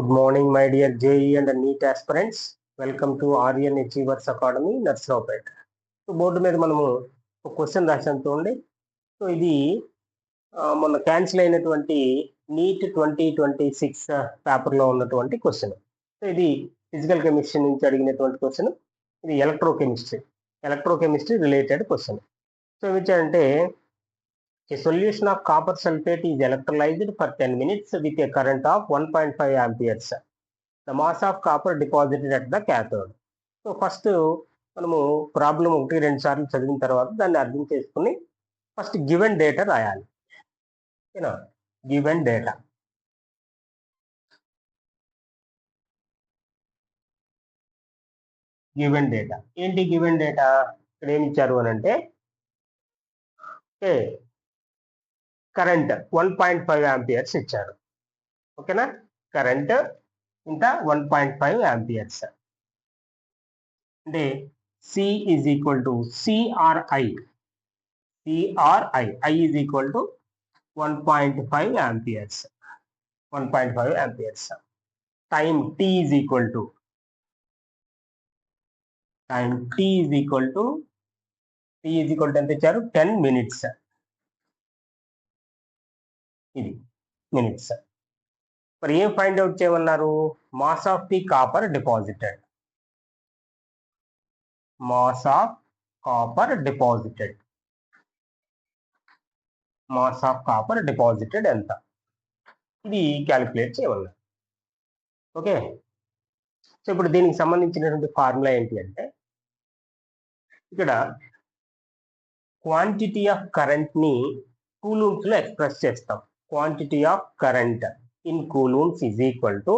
Good morning, my dear JE and NEET aspirants. Welcome to Aryan Achievers Academy, Narsrawpet. So board మీద మనము ఒక question రాసాం చూడండి. So ఇది మొన్న క్యాన్సిల్ అయినటువంటి నీట్ 2026 పేపర్లో ఉన్నటువంటి క్వశ్చన్. సో ఇది ఫిజికల్ కెమిస్ట్రీ నుంచి అడిగినటువంటి క్వశ్చన్. ఇది ఎలక్ట్రోకెమిస్ట్రీ రిలేటెడ్ క్వశ్చన్. సో ఏమి ఇచ్చారంటే a solution of copper sulfate is electrolyzed for 10 minutes with a current of 1.5 amperes. The mass of copper deposited at the cathode. So first మనము problem 1-2 సార్లు చదివిన తర్వాత దాన్ని అర్థం చేసుకుని ఫస్ట్ గివెన్ డేటా రాయాలి. ఓకేనా? గివెన్ డేటా ఏంటి? గివెన్ డేటా ఇక్కడ ఏమి ఇచ్చారు అని అంటే కరెంట్ 1.5 ఆంపియర్స్ ఇచ్చారు. ఓకేనా? కరెంట్ ఇంత 1.5 ఆంపియర్స్ అంటే C is equal to CRI I is equal to 1.5 amperes. Time T is equal to ఎంత ఇచ్చారు? 10 మినిట్స్. ఇది మినిట్స్. మరి ఏం ఫైండ్ అవుట్ చేయమన్నారు? Mass of the copper deposited. Mass of copper deposited ఎంత? ఇది క్యాలిక్యులేట్ చేయమన్నారు. ఓకే. సో ఇప్పుడు దీనికి సంబంధించినటువంటి ఫార్ములా ఏంటి అంటే ఇక్కడ క్వాంటిటీ ఆఫ్ కరెంట్ ని కూలూమ్స్ లో ఎక్స్ప్రెస్ చేస్తాం. Quantity of current in coulombs is equal to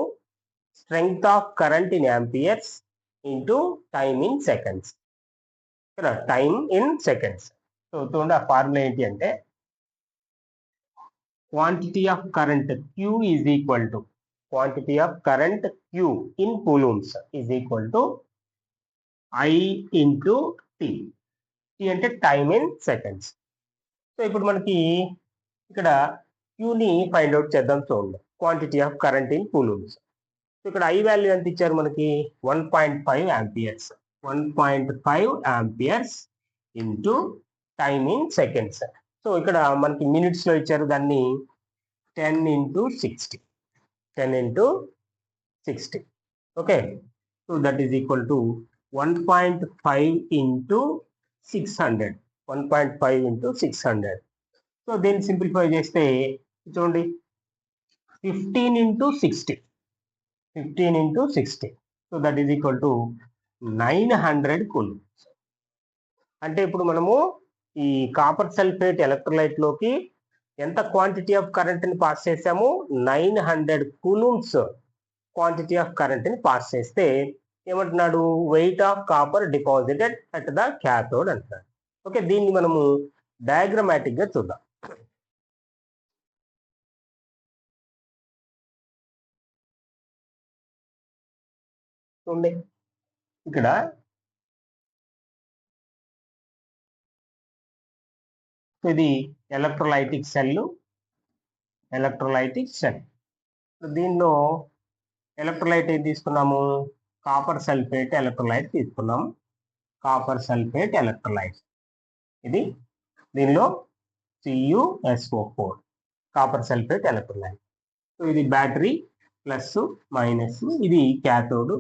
strength of current in amperes into time in seconds. Time in seconds. So చూడండి ఆ ఫార్ములా ఏంటి అంటే quantity of current Q is equal to quantity of current Q in coulombs is equal to I into T. T అంటే time in seconds. So ఇప్పుడు మనకి ఇక్కడ క్యూని find out చేద్దాం. చూడండి quantity of current in coulombs. So ఇక్కడ I value ఎంత ఇచ్చారు మనకి? 1.5 amperes. 1.5 amperes into time in seconds. So ఇక్కడ మనకి మినిట్స్ లో ఇచ్చారు, దాన్ని 10 into 60. Okay. So that is equal to 1.5 into 600. 1.5 into 600. So దీన్ని సింప్లిఫై చేస్తే చూడండి 15 into 60. So that is equal to 900 coulombs. అంటే ఇప్పుడు మనము ఈ కాపర్ సల్ఫేట్ ఎలక్ట్రోలైట్ లోకి ఎంత క్వాంటిటీ ఆఫ్ కరెంట్ ని పాస్ చేసాము? 900 కూలూమ్స్ క్వాంటిటీ ఆఫ్ కరెంట్ ని పాస్ చేస్తే ఏమంటున్నాడు? Weight of copper deposited at the cathode అంటున్నాడు. ఓకే. దీన్ని మనము డయాగ్రమాటిక్ గా చూద్దాం. చూడండి ఇక్కడ ఇది ఎలక్ట్రోలైటిక్ సెల్. దీనిలో ఎలక్ట్రోలైట్ ఏం తీసుకున్నాము? కాపర్ సల్ఫేట్ ఎలక్ట్రోలైట్ తీసుకున్నాము. ఇది దీనిలో CuSO4 copper sulphate electrolyte. So ఇది బ్యాటరీ ప్లస్ మైనస్, ఇది క్యాథోడ్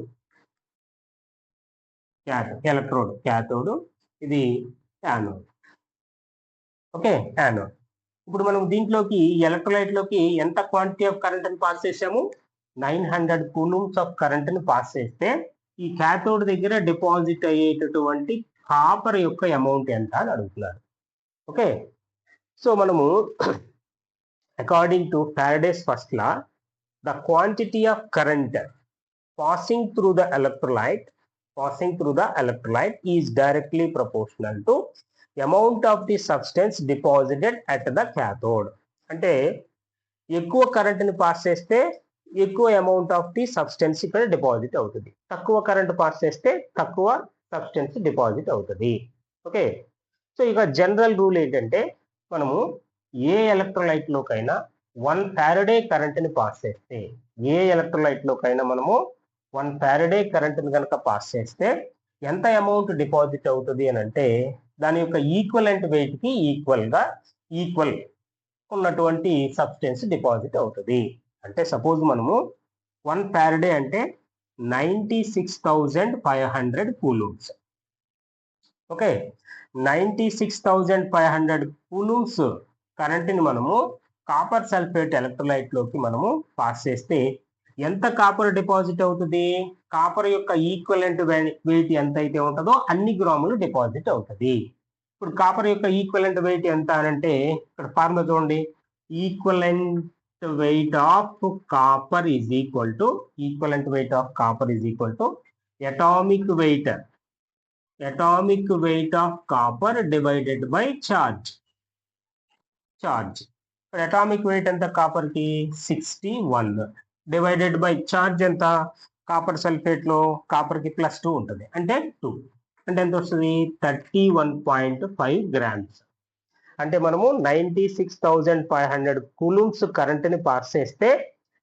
ఎలక్ట్రోడ్ క్యాథోడ్, ఇది యానోడ్. Okay, anode. ఇప్పుడు మనం దీంట్లోకి ఎలక్ట్రోలైట్ లోకి ఎంత క్వాంటిటీ ఆఫ్ కరెంట్ ని పాస్ చేసాము? 900 కూలూమ్స్ ఆఫ్ కరెంట్ ని పాస్ చేస్తే ఈ క్యాథోడ్ దగ్గర డిపాజిట్ అయ్యేటటువంటి కాపర్ యొక్క అమౌంట్ ఎంత అని అడుగుతున్నారు. ఓకే. సో మనము according to Faraday's first law, the quantity of current passing through the electrolyte is directly proportional to amount of the substance deposited at the cathode. అంటే ఎక్కువ current ని pass చేస్తే ఎక్కువ అమౌంట్ ఆఫ్ ది సబ్స్టెన్స్ ఇక్కడ deposit అవుతుంది. తక్కువ current pass చేస్తే తక్కువ సబ్స్టెన్స్ డిపాజిట్ అవుతుంది. ఓకే. సో ఇక జనరల్ రూల్ ఏంటంటే మనము ఏ ఎలక్ట్రోలైట్ లోకైనా 1 ఫారడే కరెంట్ని పాస్ చేస్తే, ఏ ఎలక్ట్రోలైట్లోకైనా మనము 1 ఫారడే కరెంట్ని కనుక పాస్ చేస్తే ఎంత అమౌంట్ డిపాజిట్ అవుతుంది అని అంటే దాని యొక్క ఈక్వలెంట్ వెయిట్కి ఈక్వల్ ఉన్నటువంటి సబ్స్టెన్స్ డిపాజిట్ అవుతుంది. అంటే సపోజ్ మనము 1 ఫారడే అంటే 96,500 కూలూమ్స్. ఓకే, 96,500 కూలూమ్స్ కరెంట్ని మనము కాపర్ సల్ఫేట్ ఎలక్ట్రోలైట్లోకి మనము పాస్ చేస్తే ఎంత కాపర్ డిపాజిట్ అవుతుంది? కాపర్ యొక్క ఈక్వలెంట్ వెయిట్ ఎంత అయితే ఉంటుందో అన్ని గ్రాములు డిపాజిట్ అవుతుంది. ఇప్పుడు కాపర్ యొక్క ఈక్వలెంట్ వెయిట్ ఎంత అని అంటే ఇక్కడ ఫార్ములా చూడండి, equivalent weight of copper is equal to atomic weight of copper divided by charge. Atomic weight ఎంత కాపర్ కి? 61 డివైడెడ్ బై ఛార్జ్ ఎంత? కాపర్ సల్ఫేట్ లో కాపర్ కి +2 ఉంటుంది, అంటే 2, అంటే ఎంత వస్తుంది? 31.5 గ్రామ్స్. అంటే మనము 96,500 కూలూమ్స్ కరెంట్ని పాస్ చేస్తే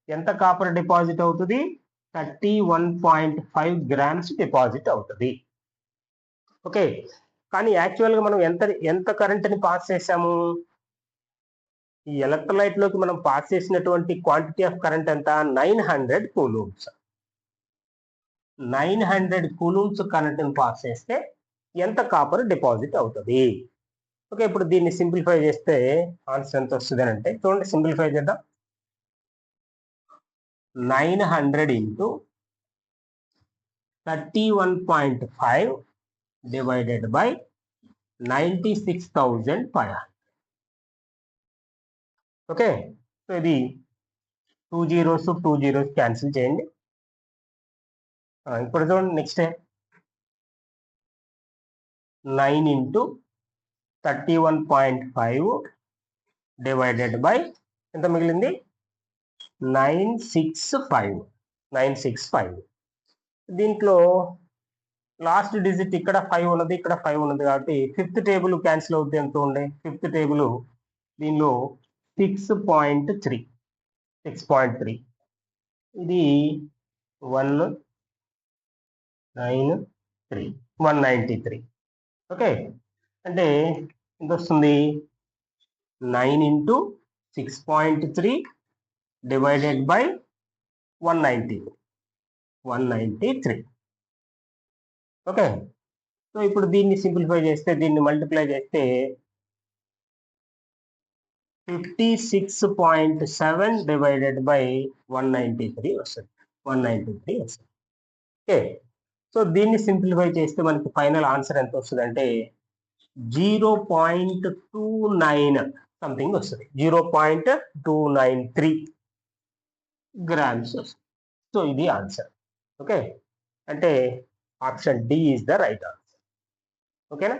ఎంత కాపర్ డిపాజిట్ అవుతుంది? 31.5 గ్రామ్స్ డిపాజిట్ అవుతుంది. ఓకే, కానీ యాక్చువల్గా మనం ఎంత కరెంట్ని పాస్ చేసాము? ఈ ఎలక్ట్రోలైట్ లోకి మనం పాస్ చేసినటువంటి క్వాంటిటీ ఆఫ్ కరెంట్ ఎంత? 900 కూలూమ్స్. 900 కూలూమ్స్ కరెంట్ని పాస్ చేస్తే ఎంత కాపర్ డిపాజిట్ అవుతుంది? ఓకే, ఇప్పుడు దీన్ని సింప్లిఫై చేస్తే ఆన్సర్ ఎంత వస్తుంది అని అంటే చూడండి, సింప్లిఫై చేద్దాం. 900 into 31.5 divided by 96,500. Okay, so ఇది 2 zeros క్యాన్సిల్ చేయండి. ఇప్పుడు చూడండి, నెక్స్ట్ 9 ఇంటూ 31.5 డివైడెడ్ బై ఎంత మిగిలింది? 965. దీంట్లో లాస్ట్ డిజిట్ ఇక్కడ 5 ఉన్నది, ఇక్కడ 5 ఉన్నది కాబట్టి ఫిఫ్త్ టేబుల్ క్యాన్సిల్ అవుతుంది. ఎంత ఉండే ఫిఫ్త్ టేబుల్? దీనిలో 6.3. ఇది 193. ఓకే, అంటే ఎంత వస్తుంది? 9 into 6.3 divided by 193. Okay, so ఇప్పుడు దీన్ని సింప్లిఫై చేస్తే, దీన్ని మల్టిప్లై చేస్తే 56.7 డివైడెడ్ బై 193 వస్తుంది. ఓకే, సో దీన్ని సింప్లిఫై చేస్తే మనకి ఫైనల్ ఆన్సర్ ఎంత వస్తుంది అంటే 0.29 సంథింగ్ వస్తుంది. 0.293 గ్రామ్స్ వస్తుంది. సో ఇది ఆన్సర్. ఓకే, అంటే option D is the right answer. ఓకేనా?